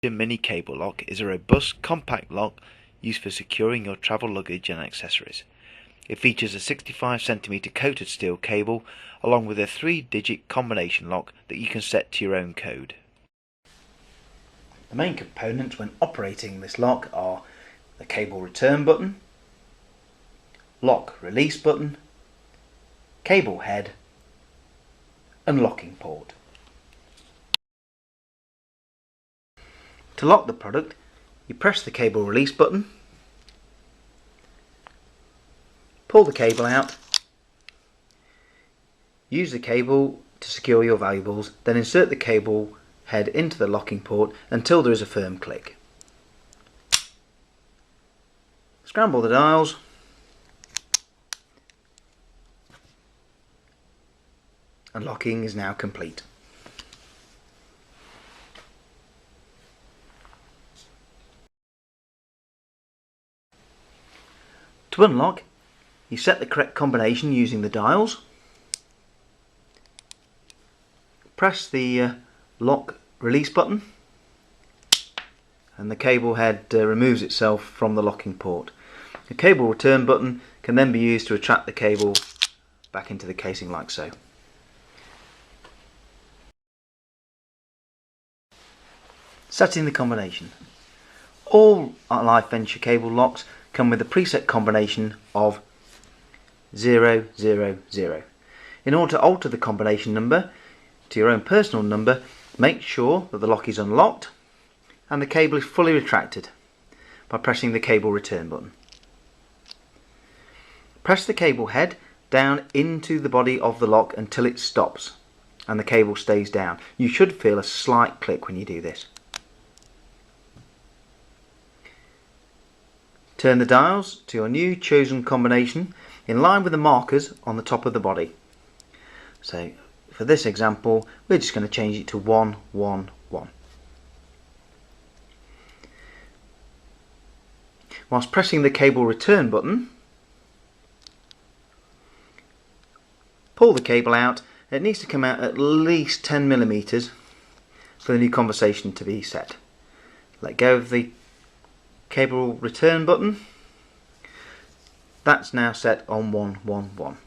Lifeventure Mini Cable Lock is a robust, compact lock used for securing your travel luggage and accessories. It features a 65cm coated steel cable along with a 3-digit combination lock that you can set to your own code. The main components when operating this lock are the cable return button, lock release button, cable head and locking port. To lock the product, you press the cable release button, pull the cable out, use the cable to secure your valuables, then insert the cable head into the locking port until there is a firm click. Scramble the dials and locking is now complete. To unlock, you set the correct combination using the dials, press the lock release button and the cable head removes itself from the locking port. The cable return button can then be used to retract the cable back into the casing like so. Setting the combination. All Lifeventure cable locks come with a preset combination of 000. In order to alter the combination number to your own personal number, make sure that the lock is unlocked and the cable is fully retracted by pressing the cable return button. Press the cable head down into the body of the lock until it stops and the cable stays down. You should feel a slight click when you do this. Turn the dials to your new chosen combination in line with the markers on the top of the body. So for this example, we're just going to change it to 111. Whilst pressing the cable return button, pull the cable out. It needs to come out at least 10mm for the new combination to be set. Let go of the cable return button. That's now set on 111.